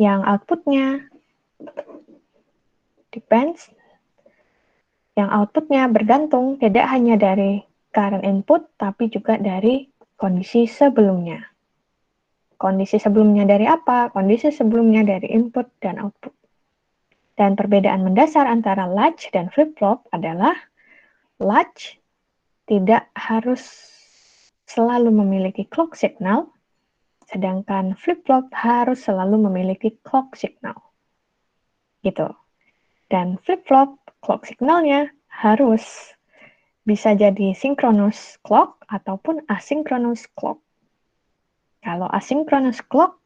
yang outputnya depends, yang outputnya bergantung tidak hanya dari current input, tapi juga dari kondisi sebelumnya. Kondisi sebelumnya dari apa? Kondisi sebelumnya dari input dan output. Dan perbedaan mendasar antara latch dan flip-flop adalah latch tidak harus selalu memiliki clock signal, sedangkan flip-flop harus selalu memiliki clock signal. Gitu. Dan flip-flop clock signalnya harus bisa jadi synchronous clock ataupun asynchronous clock. Kalau asynchronous clock,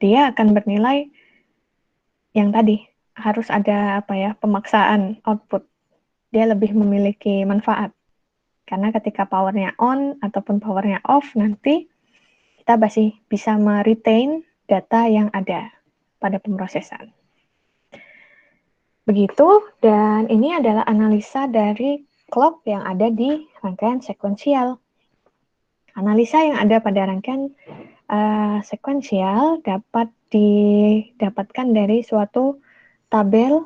dia akan bernilai yang tadi, harus ada pemaksaan output. Dia lebih memiliki manfaat. Karena ketika powernya on ataupun powernya off, nanti kita masih bisa meretain data yang ada pada pemrosesan. Begitu, dan ini adalah analisa dari clock yang ada di rangkaian sekuensial. Analisa yang ada pada rangkaian sekuensial dapat didapatkan dari suatu tabel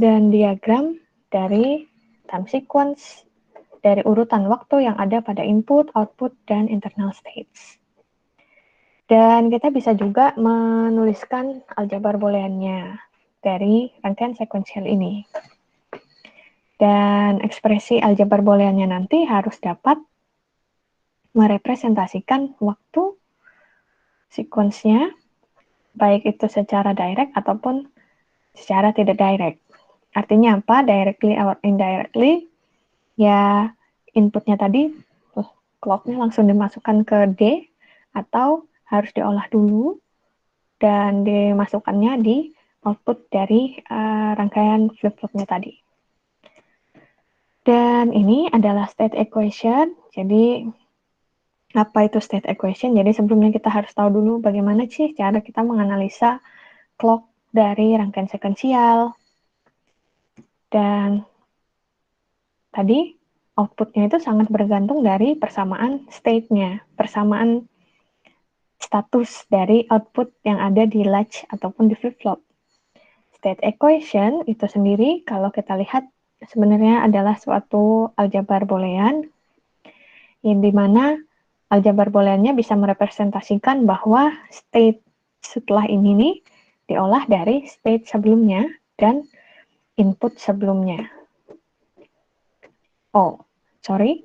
dan diagram dari time sequence, dari urutan waktu yang ada pada input, output, dan internal states. Dan kita bisa juga menuliskan aljabar booleannya dari rangkaian sekuensial ini. Dan ekspresi aljabar booleannya nanti harus dapat merepresentasikan waktu sequence-nya, baik itu secara direct ataupun secara tidak direct. Artinya apa? Directly or indirectly, ya inputnya tadi, clock-nya langsung dimasukkan ke D, atau harus diolah dulu, dan dimasukkannya di output dari rangkaian flip-flopnya tadi. Dan ini adalah state equation. Jadi apa itu state equation? Jadi sebelumnya kita harus tahu dulu bagaimana sih cara kita menganalisa clock dari rangkaian sekuensial. Dan tadi outputnya itu sangat bergantung dari persamaan state-nya, persamaan status dari output yang ada di latch ataupun di flip-flop. State equation itu sendiri kalau kita lihat sebenarnya adalah suatu aljabar boolean yang dimana aljabar booleannya bisa merepresentasikan bahwa state setelah ini nih diolah dari state sebelumnya dan input sebelumnya. Oh, sorry.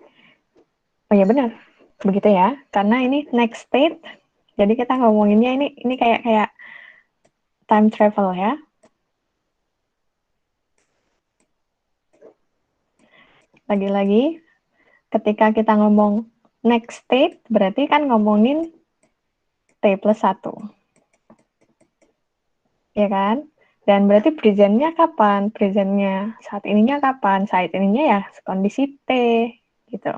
Oh ya benar, begitu ya. Karena ini next state, jadi kita ngomonginnya ini kayak time travel ya. Lagi-lagi, ketika kita ngomong next state, berarti kan ngomongin T plus 1. Ya kan? Dan berarti present-nya kapan? Present-nya saat ininya kapan? Saat ininya ya kondisi T, gitu.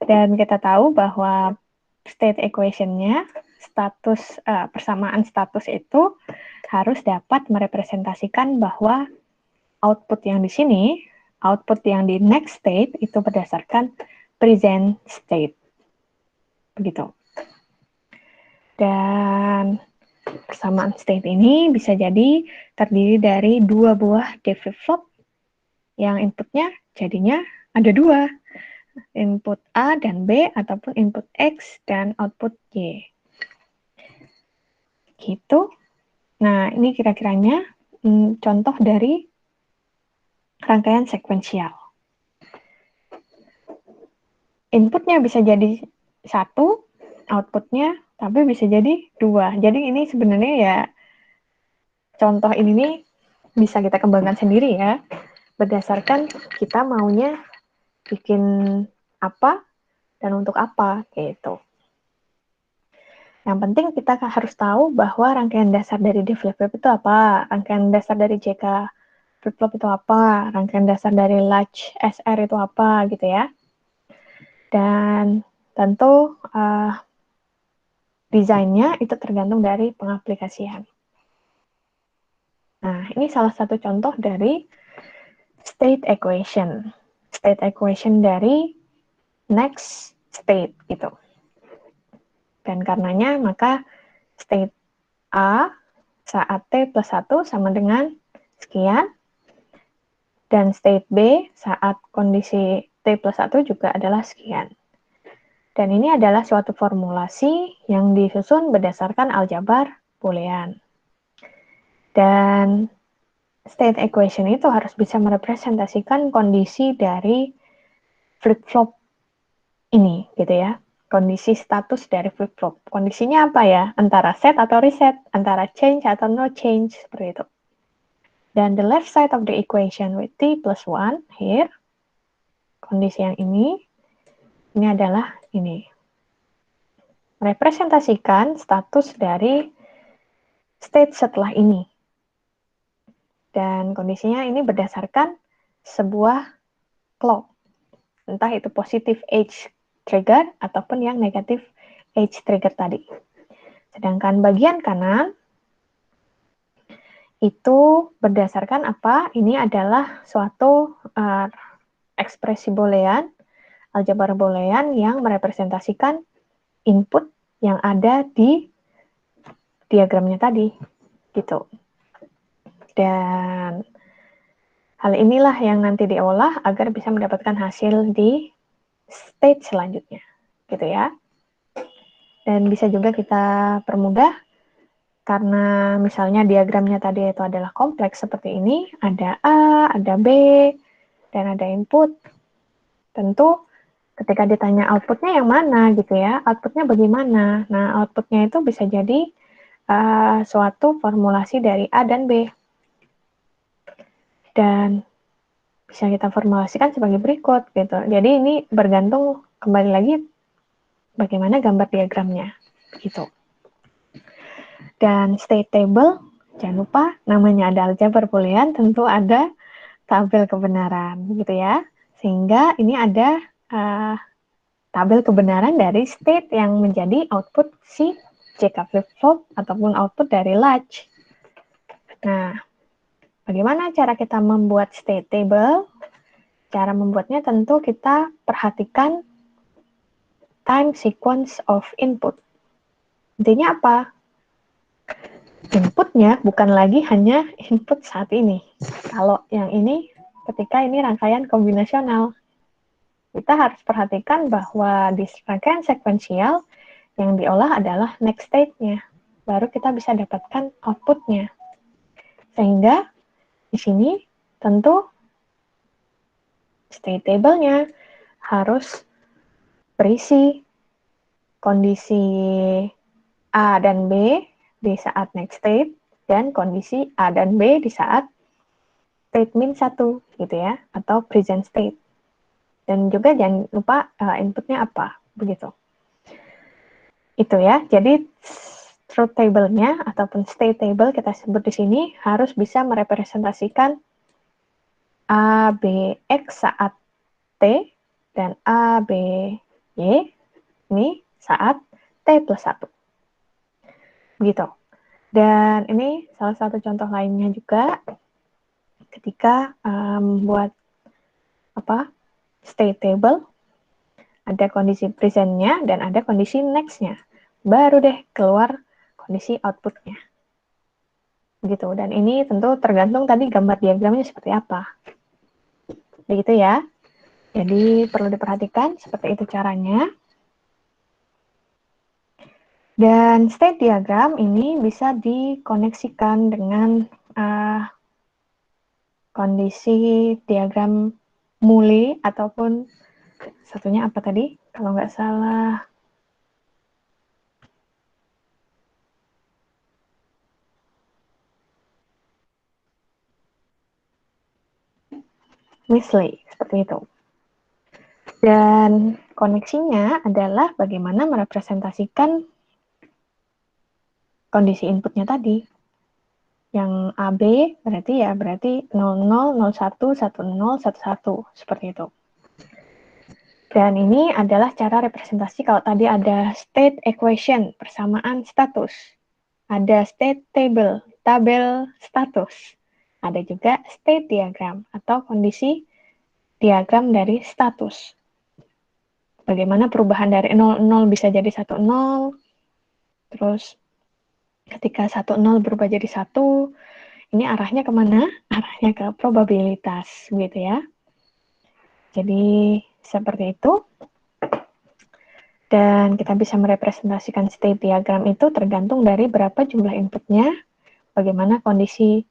Dan kita tahu bahwa state equation-nya, persamaan status itu harus dapat merepresentasikan bahwa output yang di sini, output yang di next state itu berdasarkan present state. Begitu. Dan persamaan state ini bisa jadi terdiri dari dua buah D flip-flop yang inputnya jadinya ada dua, input A dan B ataupun input X dan output Y. Gitu. Nah, ini kira-kiranya contoh dari rangkaian sekuensial. Inputnya bisa jadi satu, outputnya tapi bisa jadi dua. Jadi ini sebenarnya ya contoh ini nih bisa kita kembangkan sendiri ya, berdasarkan kita maunya bikin apa dan untuk apa gitu. Yang penting kita harus tahu bahwa rangkaian dasar dari D flip-flop itu apa, rangkaian dasar dari JK flip-flop itu apa, rangkaian dasar dari latch SR itu apa gitu ya. Dan tentu desainnya itu tergantung dari pengaplikasian. Nah, ini salah satu contoh dari state equation. State equation dari next state gitu. Dan karenanya maka state A saat T plus 1 sama dengan sekian, dan state B saat kondisi T plus 1 juga adalah sekian. Dan ini adalah suatu formulasi yang disusun berdasarkan aljabar Boolean. Dan state equation itu harus bisa merepresentasikan kondisi dari flip-flop ini, gitu ya. Kondisi status dari flip-flop. Kondisinya apa ya? Antara set atau reset, antara change atau no change, seperti itu. Dan the left side of the equation with t plus 1 here, kondisi yang ini adalah ini. Merepresentasikan status dari state setelah ini. Dan kondisinya ini berdasarkan sebuah clock. Entah itu positif age trigger ataupun yang negatif age trigger tadi. Sedangkan bagian kanan itu berdasarkan apa? Ini adalah suatu ekspresi Boolean, aljabar Boolean yang merepresentasikan input yang ada di diagramnya tadi, gitu. Dan hal inilah yang nanti diolah agar bisa mendapatkan hasil di stage selanjutnya, gitu ya. Dan bisa juga kita permudah karena misalnya diagramnya tadi itu adalah kompleks seperti ini, ada A, ada B, dan ada input. Tentu ketika ditanya outputnya yang mana gitu ya, outputnya bagaimana. Nah, outputnya itu bisa jadi suatu formulasi dari A dan B. Dan bisa kita formulasikan sebagai berikut gitu. Jadi ini bergantung kembali lagi bagaimana gambar diagramnya gitu. Dan state table, jangan lupa namanya ada aljabar Boolean, tentu ada tabel kebenaran gitu ya. Sehingga ini ada tabel kebenaran dari state yang menjadi output si JK flip-flop ataupun output dari latch. Nah, bagaimana cara kita membuat state table? Cara membuatnya tentu kita perhatikan time sequence of input. Intinya apa? Inputnya bukan lagi hanya input saat ini. Kalau yang ini, ketika ini rangkaian kombinasional, kita harus perhatikan bahwa di rangkaian sekuensial yang diolah adalah next state-nya. Baru kita bisa dapatkan output-nya. Sehingga di sini tentu state table-nya harus berisi kondisi A dan B di saat next state, dan kondisi A dan B di saat state min 1, gitu ya, atau present state. Dan juga jangan lupa inputnya apa, begitu. Itu ya, jadi truth table-nya ataupun state table kita sebut di sini harus bisa merepresentasikan A, B, X saat T, dan A, B, Y ini saat T plus 1. Begitu. Dan ini salah satu contoh lainnya juga ketika membuat state table, ada kondisi present-nya dan ada kondisi next-nya. Baru deh keluar kondisi output-nya. Begitu. Dan ini tentu tergantung tadi gambar diagramnya seperti apa. Begitu ya. Jadi perlu diperhatikan seperti itu caranya. Dan state diagram ini bisa dikoneksikan dengan kondisi diagram Muli ataupun satunya apa tadi? Kalau nggak salah Weasley, seperti itu. Dan koneksinya adalah bagaimana merepresentasikan kondisi inputnya tadi. Yang AB berarti 00, 01, 10, 11, seperti itu. Dan ini adalah cara representasi kalau tadi ada state equation, persamaan status. Ada state table, tabel status. Ada juga state diagram atau kondisi diagram dari status. Bagaimana perubahan dari 00 bisa jadi 10, terus Ketika 1,0 berubah jadi 1, ini arahnya kemana? Arahnya ke probabilitas, gitu ya. Jadi, seperti itu. Dan kita bisa merepresentasikan state diagram itu tergantung dari berapa jumlah inputnya, bagaimana kondisi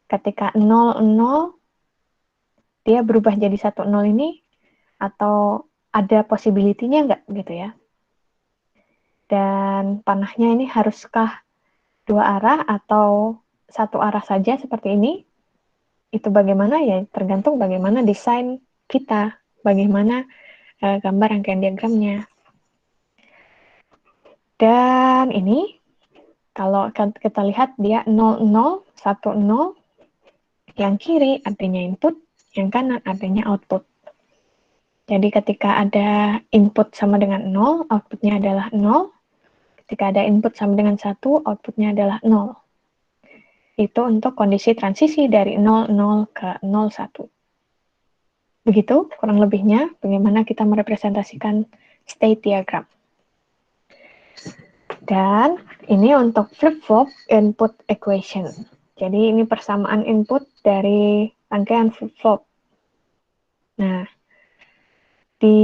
ketika 0, 0, dia berubah jadi 1,0 ini, atau ada possibility-nya nggak, gitu ya. Dan panahnya ini haruskah dua arah atau satu arah saja seperti ini? Itu bagaimana ya, tergantung bagaimana desain kita, bagaimana gambar rangkaian diagramnya. Dan ini, kalau kita lihat dia 0, 0, 1, 0, yang kiri artinya input, yang kanan artinya output. Jadi ketika ada input sama dengan 0, outputnya adalah 0. Ketika ada input sama dengan 1, outputnya adalah 0. Itu untuk kondisi transisi dari 0, 0 ke 0, 1. Begitu kurang lebihnya bagaimana kita merepresentasikan state diagram. Dan ini untuk flip-flop input equation. Jadi ini persamaan input dari rangkaian flip-flop. Nah, di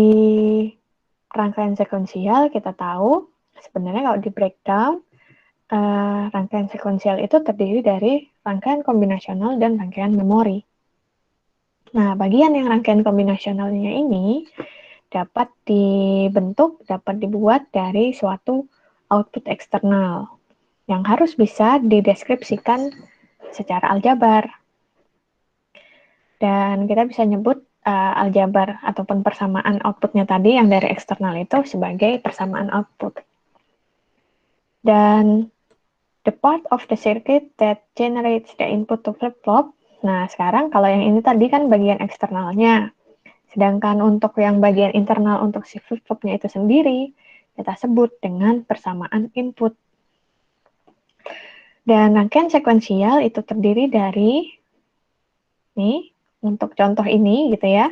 rangkaian sekuensial kita tahu sebenarnya kalau di breakdown, rangkaian sekuensial itu terdiri dari rangkaian kombinasional dan rangkaian memori. Nah, bagian yang rangkaian kombinasionalnya ini dapat dibentuk, dapat dibuat dari suatu output eksternal yang harus bisa dideskripsikan secara aljabar. Dan kita bisa nyebut aljabar ataupun persamaan outputnya tadi yang dari eksternal itu sebagai persamaan output. Dan the part of the circuit that generates the input to flip-flop. Nah, sekarang kalau yang ini tadi kan bagian eksternalnya. Sedangkan untuk yang bagian internal untuk si flip-flopnya itu sendiri, kita sebut dengan persamaan input. Dan rangkaian sekuensial itu terdiri dari, nih, untuk contoh ini gitu ya,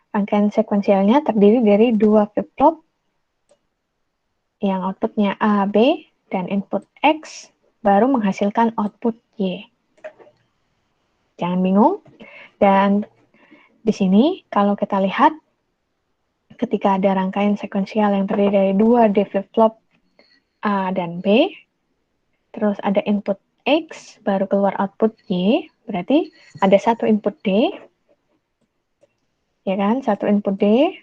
rangkaian sekuensialnya terdiri dari 2 flip-flop yang outputnya A, B, dan input X, baru menghasilkan output Y. Jangan bingung. Dan di sini kalau kita lihat ketika ada rangkaian sekuensial yang terdiri dari 2 D flip-flop A dan B, terus ada input X, baru keluar output Y, berarti ada satu input D, ya kan, satu input D,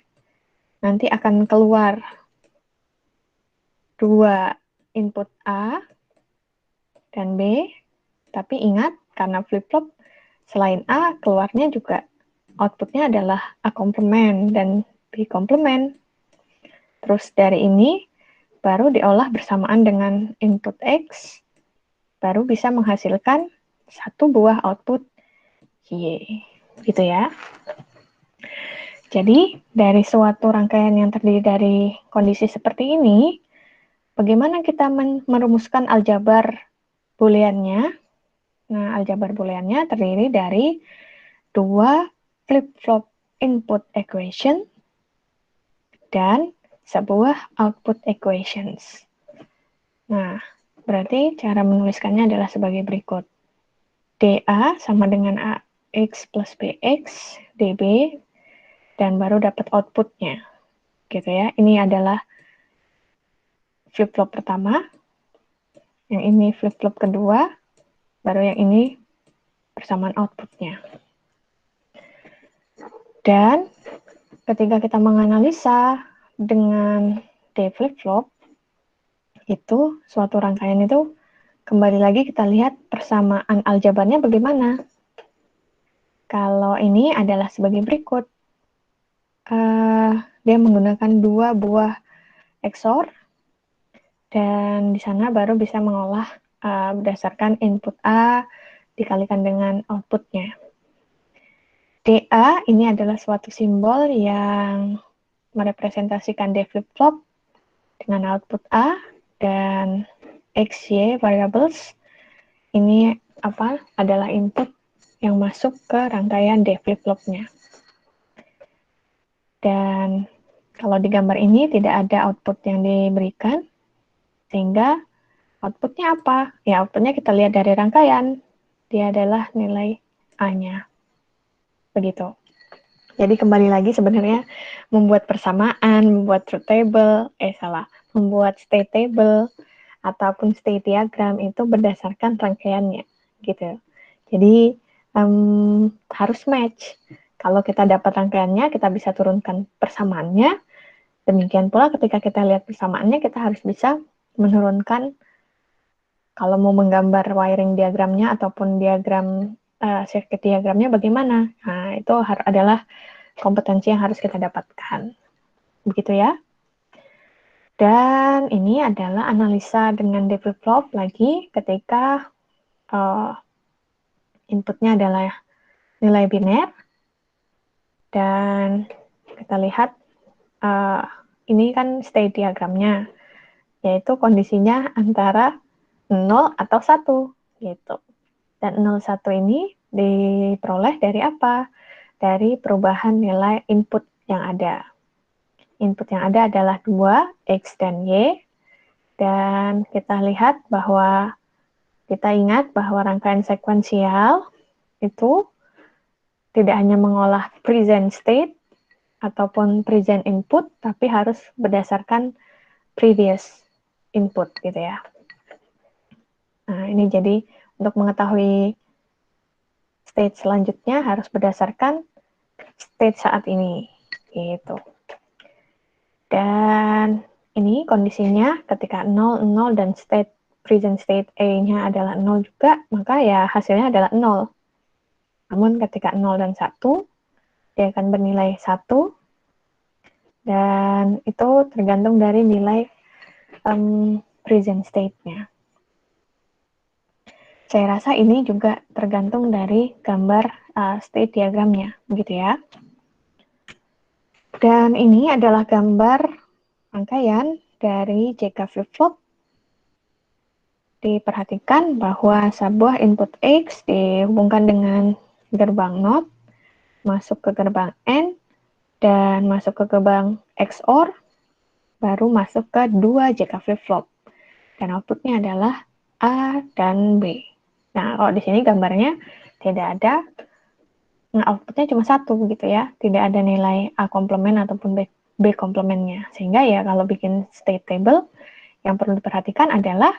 nanti akan keluar 2 input A dan B, tapi ingat, karena flip-flop selain A, keluarnya juga outputnya adalah A komplement dan B komplement. Terus dari ini, baru diolah bersamaan dengan input X, baru bisa menghasilkan satu buah output Y. Gitu ya. Jadi, dari suatu rangkaian yang terdiri dari kondisi seperti ini, bagaimana kita merumuskan aljabar booleannya? Nah, aljabar booleannya terdiri dari 2 flip-flop input equation dan sebuah output equations. Nah, berarti cara menuliskannya adalah sebagai berikut. dA sama dengan AX plus BX, dB, dan baru dapat outputnya. Gitu ya. Ini adalah flip-flop pertama, yang ini flip-flop kedua, baru yang ini persamaan outputnya. Dan ketika kita menganalisa dengan D flip-flop, itu suatu rangkaian itu kembali lagi kita lihat persamaan aljabarnya bagaimana. Kalau ini adalah sebagai berikut. Dia menggunakan 2 buah XOR, dan di sana baru bisa mengolah berdasarkan input A dikalikan dengan outputnya. DA ini adalah suatu simbol yang merepresentasikan D flip-flop dengan output A, dan XY variables ini adalah input yang masuk ke rangkaian D flip-flopnya. Dan kalau di gambar ini tidak ada output yang diberikan, sehingga Outputnya apa? Ya, outputnya kita lihat dari rangkaian. Dia adalah nilai A-nya. Begitu. Jadi kembali lagi sebenarnya membuat persamaan, membuat truth table, membuat state table, ataupun state diagram itu berdasarkan rangkaiannya, gitu. Jadi harus match. Kalau kita dapat rangkaiannya, kita bisa turunkan persamaannya. Demikian pula ketika kita lihat persamaannya, kita harus bisa menurunkan kalau mau menggambar wiring diagramnya ataupun diagram circuit diagramnya bagaimana. Nah, itu adalah kompetensi yang harus kita dapatkan. Begitu ya. Dan ini adalah analisa dengan D flip-flop lagi ketika inputnya adalah nilai biner. Dan kita lihat ini kan state diagramnya, yaitu kondisinya antara 0 atau 1 gitu. Dan 0, 1 ini diperoleh dari apa? Dari perubahan nilai input yang ada. Input yang ada adalah 2, X dan Y. Dan kita lihat bahwa kita ingat bahwa rangkaian sekuensial itu tidak hanya mengolah present state ataupun present input, tapi harus berdasarkan previous input gitu ya. Nah, ini jadi untuk mengetahui state selanjutnya harus berdasarkan state saat ini gitu. Dan ini kondisinya ketika 0, 0 dan present state A-nya adalah 0 juga, maka ya hasilnya adalah 0. Namun ketika 0 dan 1, dia akan bernilai 1, dan itu tergantung dari nilai present state-nya. Saya rasa ini juga tergantung dari gambar state diagramnya, begitu ya. Dan ini adalah gambar rangkaian dari JK flip-flop. Diperhatikan bahwa sebuah input X dihubungkan dengan gerbang NOT, masuk ke gerbang N, dan masuk ke gerbang XOR, baru masuk ke 2 JK flip-flop. Dan outputnya adalah A dan B. Nah, kalau di sini gambarnya tidak ada, nah outputnya cuma 1 gitu ya, tidak ada nilai A komplement ataupun B komplementnya. Sehingga ya kalau bikin state table, yang perlu diperhatikan adalah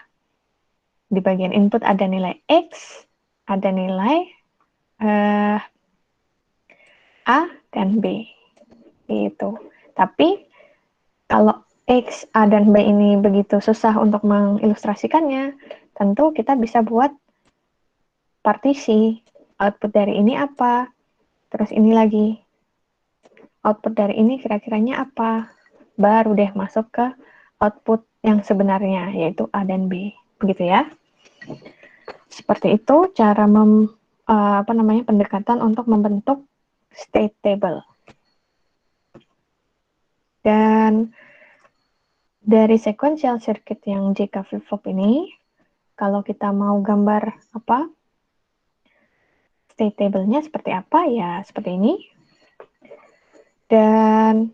di bagian input ada nilai X, ada nilai A dan B. Gitu. Tapi kalau X, A, dan B ini begitu susah untuk mengilustrasikannya, tentu kita bisa buat partisi. Output dari ini apa? Terus ini lagi. Output dari ini kira-kiranya apa? Baru deh masuk ke output yang sebenarnya, yaitu A dan B. Begitu ya. Seperti itu cara pendekatan untuk membentuk state table. Dan dari sequential circuit yang JK flip-flop ini, kalau kita mau gambar state table-nya seperti apa, ya seperti ini. Dan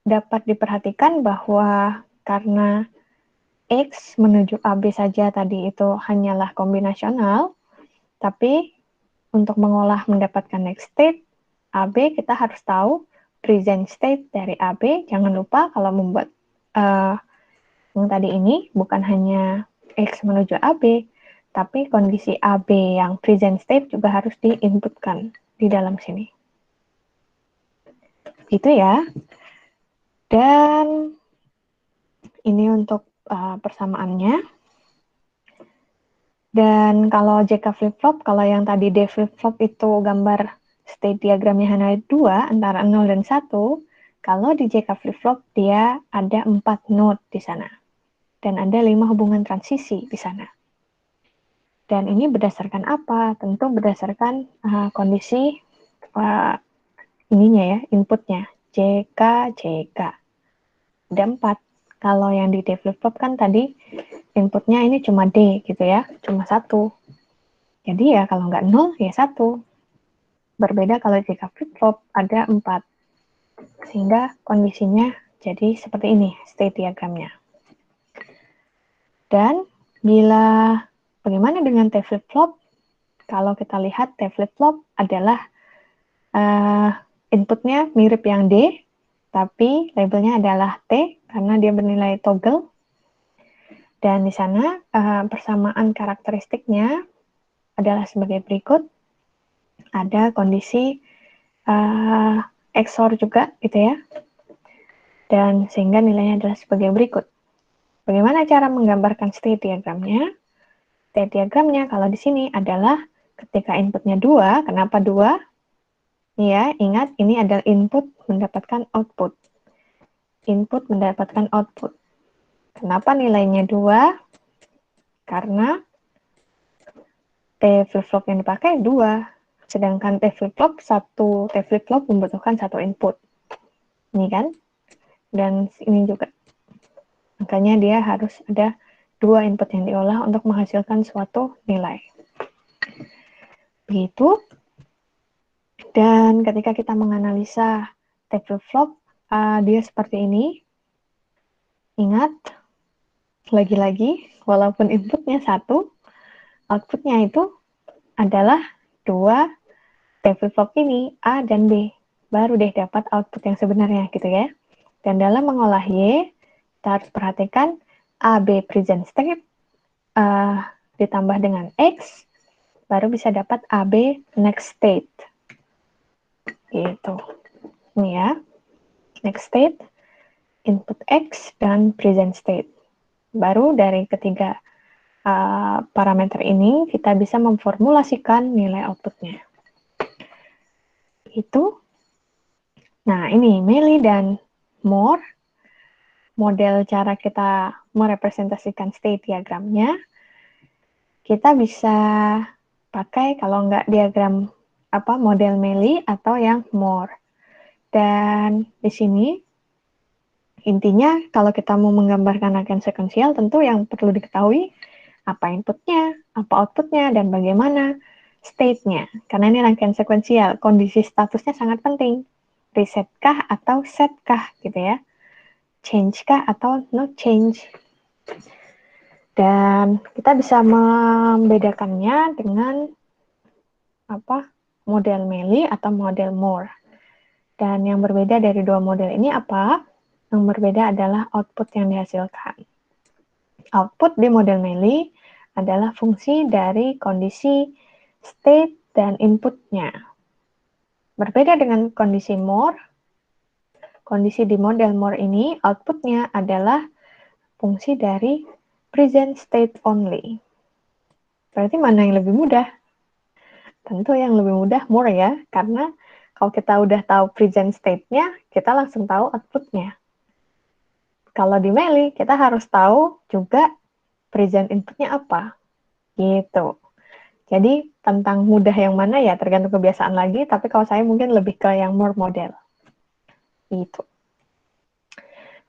dapat diperhatikan bahwa karena X menuju AB saja tadi itu hanyalah kombinasional, tapi untuk mengolah mendapatkan next state, AB kita harus tahu present state dari AB. Jangan lupa kalau membuat yang tadi ini bukan hanya X menuju AB, tapi kondisi AB yang present state juga harus diinputkan di dalam sini. Gitu ya. Dan ini untuk persamaannya. Dan kalau JK flip-flop, kalau yang tadi D flip-flop itu gambar state diagramnya hanya 2, antara 0 dan 1, kalau di JK flip-flop dia ada 4 node di sana. Dan ada 5 hubungan transisi di sana. Dan ini berdasarkan apa? Tentu berdasarkan kondisi ininya ya, inputnya. JK, JK. Ada 4. Kalau yang di D flip-flop kan tadi inputnya ini cuma D gitu ya, cuma 1. Jadi ya kalau nggak 0 ya 1. Berbeda kalau JK flip-flop ada 4. Sehingga kondisinya jadi seperti ini state diagramnya. Dan Bagaimana dengan T flip-flop? Kalau kita lihat T flip-flop adalah inputnya mirip yang D, tapi labelnya adalah T karena dia bernilai toggle. Dan di sana persamaan karakteristiknya adalah sebagai berikut. Ada kondisi XOR juga gitu ya. Dan sehingga nilainya adalah sebagai berikut. Bagaimana cara menggambarkan state diagramnya? State diagramnya kalau di sini adalah ketika inputnya 2, kenapa 2? Ya, ingat ini adalah input mendapatkan output. Input mendapatkan output. Kenapa nilainya 2? Karena T flip-flop yang dipakai 2. Sedangkan T flip-flop, satu T flip-flop membutuhkan satu input. Ini kan? Dan ini juga. Makanya dia harus ada 2 input yang diolah untuk menghasilkan suatu nilai. Begitu. Dan ketika kita menganalisa T flip-flop, dia seperti ini. Ingat, lagi-lagi, walaupun inputnya 1, outputnya itu adalah 2 T flip-flop ini, A dan B. Baru deh dapat output yang sebenarnya gitu ya. Dan dalam mengolah Y, kita harus perhatikan AB present state ditambah dengan X, baru bisa dapat AB next state. Gitu. Ini ya. Next state, input X, dan present state. Baru dari ketiga parameter ini, kita bisa memformulasikan nilai outputnya. Itu. Nah, ini Meili dan Moore. Model cara kita merepresentasikan state diagramnya. Kita bisa pakai kalau nggak diagram model Meili atau yang Moore. Dan di sini intinya kalau kita mau menggambarkan rangkaian sekuensial, tentu yang perlu diketahui apa inputnya, apa outputnya, dan bagaimana state-nya. Karena ini rangkaian sekuensial, kondisi statusnya sangat penting. Reset kah atau set kah gitu ya. Change kah atau no change. Dan kita bisa membedakannya dengan model Meili atau model Moore. Dan yang berbeda dari dua model ini apa? Yang berbeda adalah output yang dihasilkan. Output di model Meili adalah fungsi dari kondisi state dan inputnya. Berbeda dengan kondisi Moore, kondisi di model Moore ini outputnya adalah fungsi dari present state only. Berarti mana yang lebih mudah? Tentu yang lebih mudah Moore ya, karena kalau kita udah tahu present state-nya, kita langsung tahu output-nya. Kalau di Meili, kita harus tahu juga present input-nya apa. Gitu. Jadi, tentang mudah yang mana ya tergantung kebiasaan lagi, tapi kalau saya mungkin lebih ke yang Moore model. Gitu.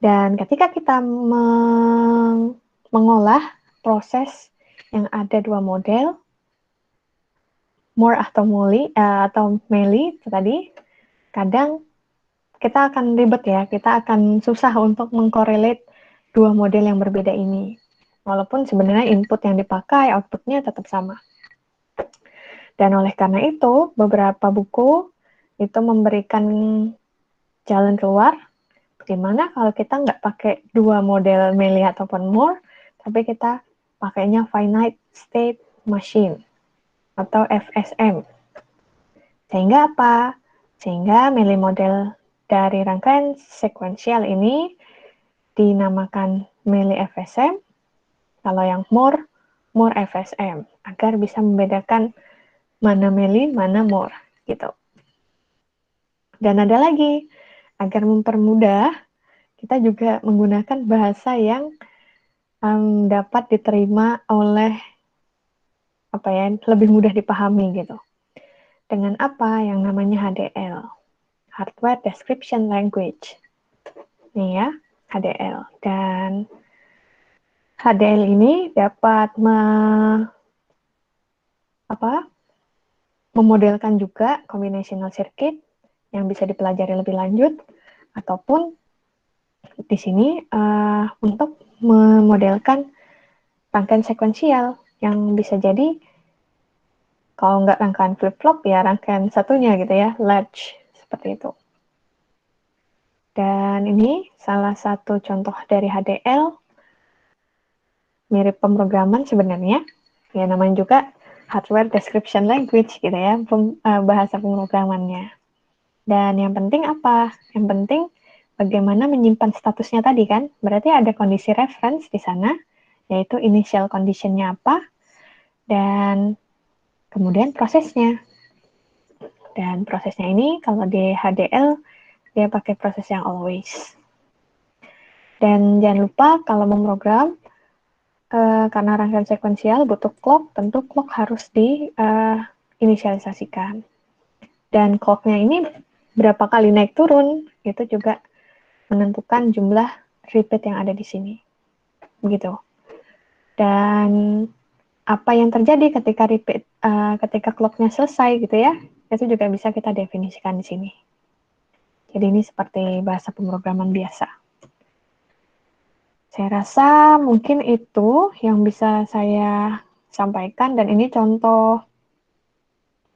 Dan ketika kita mengolah proses yang ada dua model, Moore atau Meili tadi, kadang kita akan ribet ya, kita akan susah untuk mengkorelate dua model yang berbeda ini. Walaupun sebenarnya input yang dipakai, outputnya tetap sama. Dan oleh karena itu, beberapa buku itu memberikan jalan keluar, bagaimana kalau kita nggak pakai dua model Meili ataupun Moore, tapi kita pakainya Finite State Machine atau FSM. Sehingga apa? Sehingga Meili model dari rangkaian sekuensial ini dinamakan Meili FSM, kalau yang Moore FSM, agar bisa membedakan mana Meili, mana Moore, gitu. Dan ada lagi, agar mempermudah, kita juga menggunakan bahasa yang dapat diterima oleh lebih mudah dipahami gitu. Dengan apa yang namanya HDL, Hardware Description Language. Nih ya, HDL. Dan HDL ini dapat memodelkan juga combinational circuit yang bisa dipelajari lebih lanjut, ataupun di sini untuk memodelkan rangkaian sekuensial yang bisa jadi kalau nggak rangkaian flip-flop ya rangkaian satunya gitu ya, latch, seperti itu. Dan ini salah satu contoh dari HDL, mirip pemrograman sebenarnya. Ya namanya juga hardware description language gitu ya, bahasa pemrogramannya. Dan yang penting apa? Yang penting bagaimana menyimpan statusnya tadi kan? Berarti ada kondisi reference di sana, yaitu initial condition-nya apa, dan kemudian prosesnya. Dan prosesnya ini kalau di HDL dia pakai proses yang always. Dan jangan lupa kalau memprogram karena rangkaian sekuensial butuh clock, tentu clock harus diinisialisasikan. Dan clock-nya ini berapa kali naik turun itu juga menentukan jumlah repeat yang ada di sini. Begitu. Dan apa yang terjadi ketika ketika clock-nya selesai gitu ya, itu juga bisa kita definisikan di sini. Jadi ini seperti bahasa pemrograman biasa. Saya rasa mungkin itu yang bisa saya sampaikan, dan ini contoh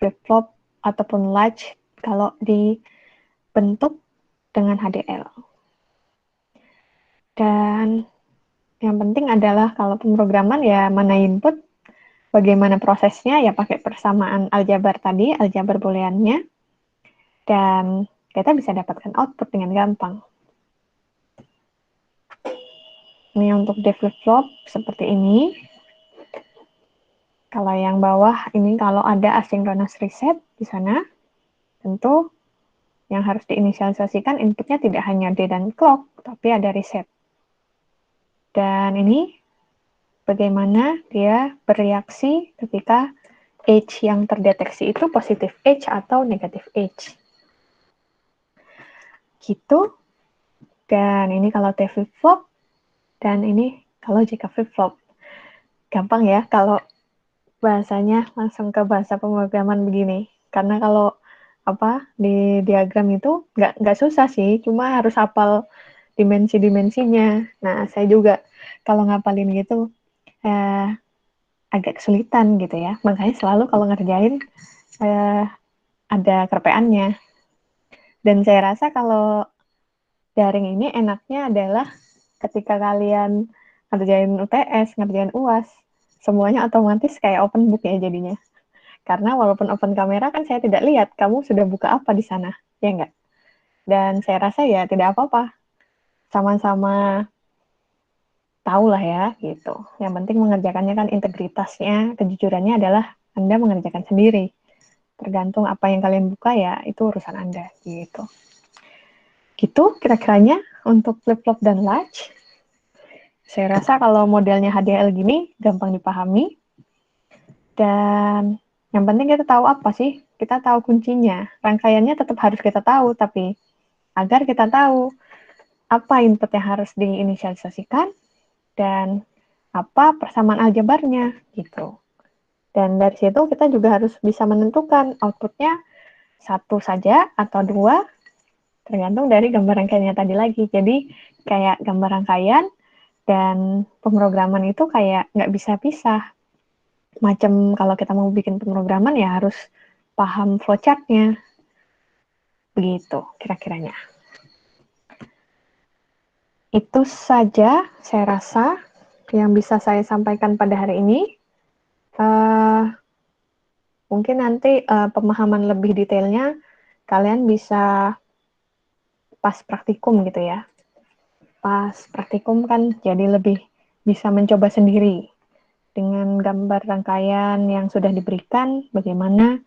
flip-flop ataupun latch kalau dibentuk dengan HDL. Dan yang penting adalah kalau pemrograman ya mana input, bagaimana prosesnya, ya pakai persamaan aljabar tadi, aljabar booleannya, dan kita bisa dapatkan output dengan gampang. Ini untuk di flip-flop seperti ini. Kalau yang bawah ini kalau ada asynchronous reset di sana, tentu yang harus diinisialisasikan inputnya tidak hanya D dan clock, tapi ada reset. Dan ini bagaimana dia bereaksi ketika age yang terdeteksi itu positif age atau negatif age. Gitu. Dan ini kalau T flip-flop, dan ini kalau jika flip-flop. Gampang ya kalau bahasanya langsung ke bahasa pemrograman begini. Karena kalau di diagram itu nggak susah sih, cuma harus hafal dimensi-dimensinya. Nah, saya juga kalau ngapalin gitu agak kesulitan gitu ya. Makanya selalu kalau ngerjain ada kerpeannya. Dan saya rasa kalau daring ini enaknya adalah ketika kalian ngerjain UTS, ngerjain UAS, semuanya otomatis kayak open book ya jadinya. Karena walaupun open kamera kan saya tidak lihat kamu sudah buka apa di sana, ya enggak? Dan saya rasa ya tidak apa-apa. Sama-sama tahu lah ya, gitu. Yang penting mengerjakannya kan integritasnya, kejujurannya adalah Anda mengerjakan sendiri. Tergantung apa yang kalian buka ya, itu urusan Anda, gitu. Gitu kira-kiranya untuk flip-flop dan latch. Saya rasa kalau modelnya HDL gini gampang dipahami. Dan yang penting kita tahu apa sih? Kita tahu kuncinya. Rangkaiannya tetap harus kita tahu, tapi agar kita tahu apa input yang harus diinisialisasikan dan apa persamaan aljabarnya gitu. Dan dari situ kita juga harus bisa menentukan outputnya satu saja atau dua, tergantung dari gambar rangkaiannya tadi lagi. Jadi kayak gambar rangkaian dan pemrograman itu kayak nggak bisa pisah. Macam kalau kita mau bikin pemrograman ya harus paham flowchart-nya. Begitu kira-kiranya. Itu saja saya rasa yang bisa saya sampaikan pada hari ini. Mungkin nanti pemahaman lebih detailnya kalian bisa pas praktikum gitu ya. Pas praktikum kan jadi lebih bisa mencoba sendiri dengan gambar rangkaian yang sudah diberikan, bagaimana